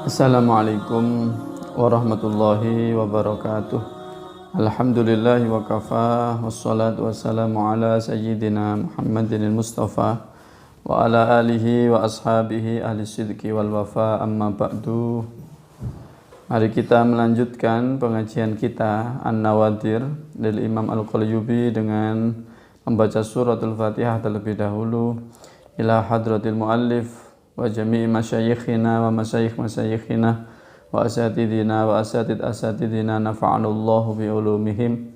Assalamualaikum warahmatullahi wabarakatuh. Alhamdulillahi wa kafa, wassalatu wassalamu ala sayyidina Muhammadin al-Mustafa wa ala alihi wa ashabihi ahli sidqi wal wafa, amma ba'du. Mari kita melanjutkan pengajian kita An-Nawadir dari Imam Al-Qalyubi dengan membaca suratul Fatihah terlebih dahulu. Ila hadratil muallif wa jami'i masyayikhina wa masyayikh-masyayikhina wa asatidina wa asatidina nafa'anallahu bi ulumihim.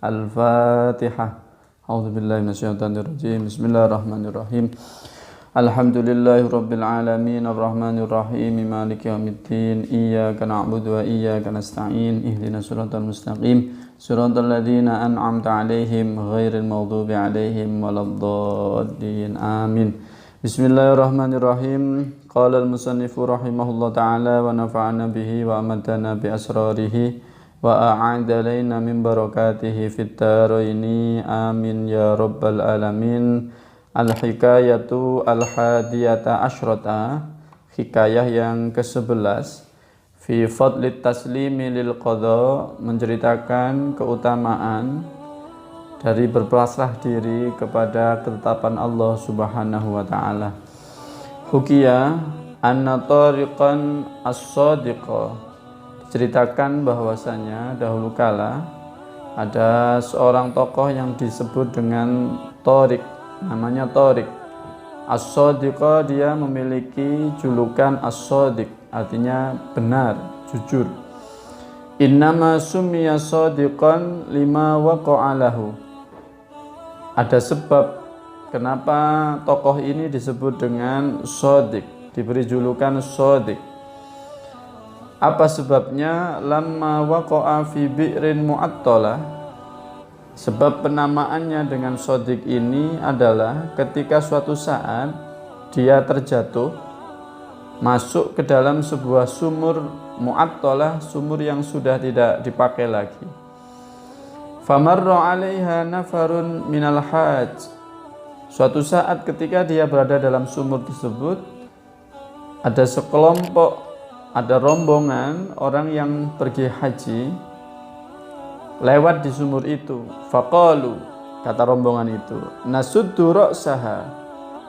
Al-Fatihah. A'udzubillahi minasyaitonir rajim. Bismillahirrahmanirrahim. Alhamdulillahi rabbil alamin arrahmanir rahim maliki yaumiddin iyyaka na'budu wa iyyaka nasta'in ihdinas siratal mustaqim siratal ladzina an'amta 'alaihim ghairil maghdubi 'alaihim waladdallin amin. Bismillahirrahmanirrahim. Qala al-musannifu rahimahullah ta'ala wa nafa'ana bihi wa amadana bi asrarihi wa a'ada alaina min barakatihi fit daraini amin ya rabbal alamin. Al-hikayatu al-hadiyata asyrata, hikayah yang ke-11, fi fadli taslimi lil qadha, menceritakan keutamaan dari berpasrah diri kepada ketetapan Allah Subhanahu wa taala. Hukiya anna tariqan as-sadiqa, diceritakan bahwasanya dahulu kala ada seorang tokoh yang disebut dengan Tariq, namanya Tariq. As-sadiqa, dia memiliki julukan as-sadiq, artinya benar, jujur. Innama summiya sadiqan lima waqa'a lahu, ada sebab kenapa tokoh ini disebut dengan shadiq, diberi julukan shadiq. Apa sebabnya? Lamma waqa'a fi bi'rin mu'attalah, sebab penamaannya dengan shadiq ini adalah ketika suatu saat dia terjatuh masuk ke dalam sebuah sumur mu'attalah, sumur yang sudah tidak dipakai lagi. Famarra 'alaiha nafarun minal hajj, suatu saat ketika dia berada dalam sumur tersebut, ada sekelompok, ada rombongan orang yang pergi haji lewat di sumur itu. Faqalu, kata rombongan itu, nasuddu ra'saha,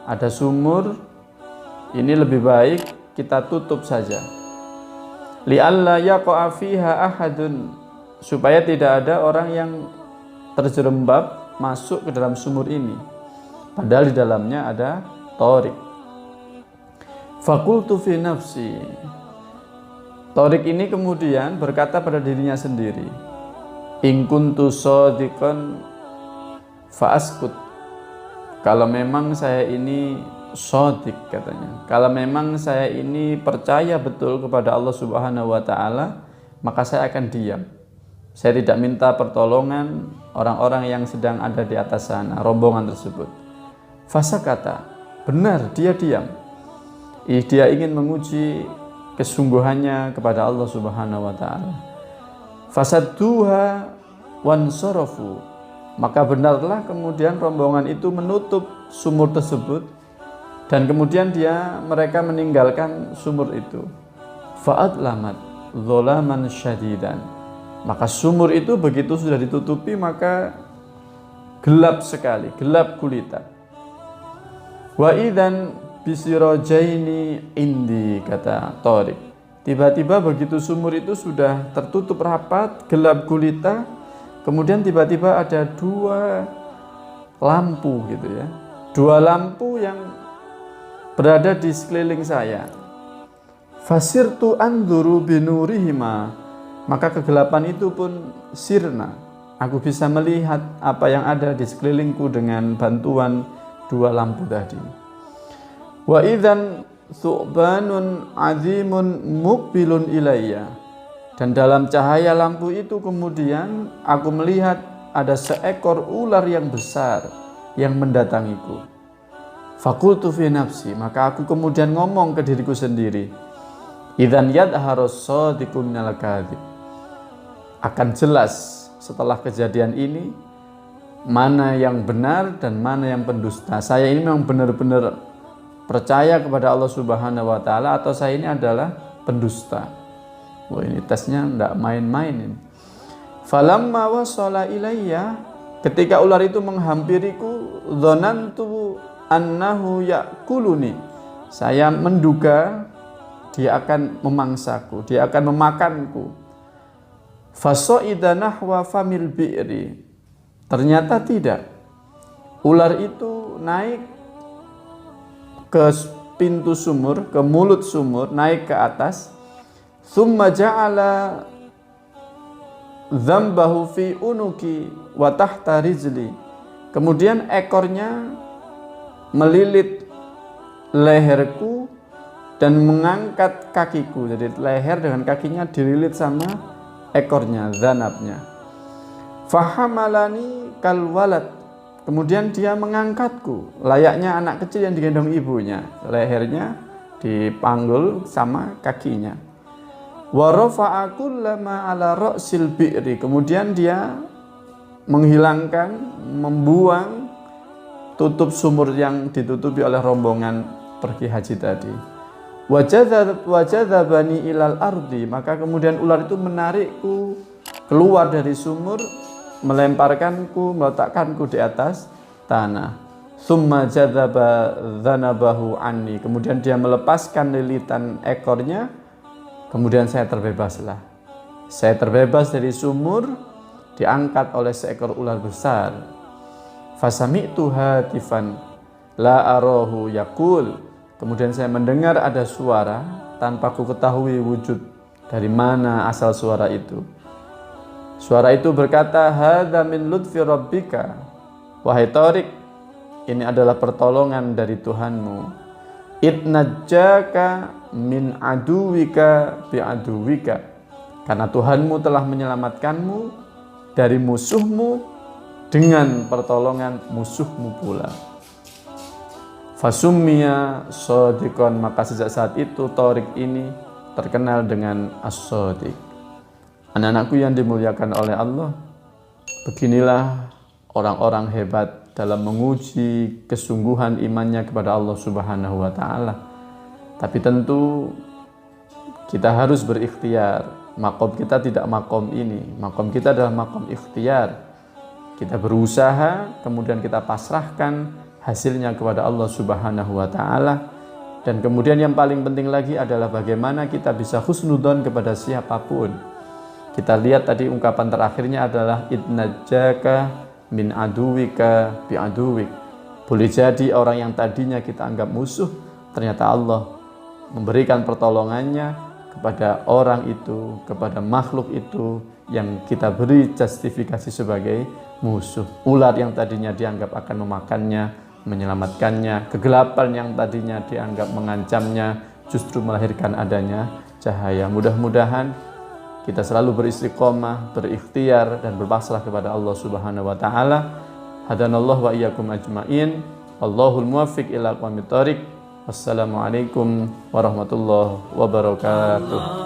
ada sumur ini lebih baik kita tutup saja. Li'alla yaqa'a fiha ahadun, supaya tidak ada orang yang terjerembab masuk ke dalam sumur ini, padahal di dalamnya ada Tariq. Faqultu fi nafsi, Tariq ini kemudian berkata pada dirinya sendiri, in kuntu shadiqan fa askut, kalau memang saya ini shadiq, katanya, kalau memang saya ini percaya betul kepada Allah Subhanahu wa taala, maka saya akan diam. Saya tidak minta pertolongan orang-orang yang sedang ada di atas sana, rombongan tersebut. Fasakata, benar, dia diam. Dia ingin menguji kesungguhannya kepada Allah Subhanahu wa taala. Fasadduha wansarafu, maka benarlah kemudian rombongan itu menutup sumur tersebut dan kemudian mereka meninggalkan sumur itu. Fa'adlamat dzalaman syadidan, maka sumur itu begitu sudah ditutupi maka gelap sekali, gelap gulita. Wa idzan bisirajaini indi, kata Tariq. Tiba-tiba begitu sumur itu sudah tertutup rapat, gelap gulita, kemudian tiba-tiba ada dua lampu gitu ya. Dua lampu yang berada di sekeliling saya. Fasirtu anzuru binurihima, maka kegelapan itu pun sirna, aku bisa melihat apa yang ada di sekelilingku dengan bantuan dua lampu tadi. Wa idzan thu'banun azimun muqbilun ilayya, dan dalam cahaya lampu itu kemudian aku melihat ada seekor ular yang besar yang mendatangiku. Faqultu fi nafsi, maka aku kemudian ngomong ke diriku sendiri, idzan yadharus shadiqu minal kadhib, akan jelas setelah kejadian ini mana yang benar dan mana yang pendusta. Saya ini memang benar-benar percaya kepada Allah Subhanahu wa taala, atau saya ini adalah pendusta. Wah, ini tesnya enggak main-main ini. Falamma wasala ilayya, ketika ular itu menghampiriku, dzanantu annahu yakuluni, saya menduga dia akan memangsaku, dia akan memakanku. Fasoida nahwa famil bi'ri, ternyata tidak. Ular itu naik ke pintu sumur, ke mulut sumur, naik ke atas. Tsumma ja'ala dzambahu fi unuki wa tahta rijli. Kemudian ekornya melilit leherku dan mengangkat kakiku. Jadi leher dengan kakinya dililit sama ekornya, zanabnya. Fahamalani kal walad. Kemudian dia mengangkatku layaknya anak kecil yang digendong ibunya. Lehernya dipanggul sama kakinya. Wa rafa'a kullama ala ra'sil bi'ri. Kemudian dia menghilangkan, membuang tutup sumur yang ditutupi oleh rombongan pergi haji tadi. Wajadzabani ilal ardi, maka kemudian ular itu menarikku keluar dari sumur, melemparkanku, meletakkanku di atas tanah. Tsumma jadzaba dzanabahu anni, kemudian dia melepaskan lilitan ekornya, kemudian saya terbebaslah. Saya terbebas dari sumur, diangkat oleh seekor ular besar. Fasami'tu hatifan la arahu yaqul, kemudian saya mendengar ada suara tanpa ku ketahui wujud dari mana asal suara itu. Suara itu berkata, hadza min lutfi rabbika, wahai Tariq, ini adalah pertolongan dari Tuhanmu. Idnajjaka min aduwika bi aduwika, karena Tuhanmu telah menyelamatkanmu dari musuhmu dengan pertolongan musuhmu pula. Fasummiya shadiqan, maka sejak saat itu Tariq ini terkenal dengan as-shadiq. Anak-anakku yang dimuliakan oleh Allah, beginilah orang-orang hebat dalam menguji kesungguhan imannya kepada Allah Subhanahu wa Ta'ala. Tapi tentu kita harus berikhtiar. Makom kita tidak makom ini, makom kita adalah makom ikhtiar. Kita berusaha, kemudian kita pasrahkan hasilnya kepada Allah Subhanahu wa Ta'ala. Dan kemudian yang paling penting lagi adalah bagaimana kita bisa husnudzon kepada siapapun. Kita lihat tadi ungkapan terakhirnya adalah idnajjaka min aduwika bi aduwik. Boleh jadi orang yang tadinya kita anggap musuh, ternyata Allah memberikan pertolongannya kepada orang itu, kepada makhluk itu yang kita beri justifikasi sebagai musuh. Ular yang tadinya dianggap akan memakannya, menyelamatkannya. Kegelapan yang tadinya dianggap mengancamnya, justru melahirkan adanya cahaya. Mudah-mudahan kita selalu beristiqomah, berikhtiar, dan berpasrah kepada Allah Subhanahu wa Ta'ala. Hadanallahu wa iyyakum ajma'in. Allahul muwaffiq ila aqwamit thoriq. Wassalamualaikum warahmatullahi wabarakatuh.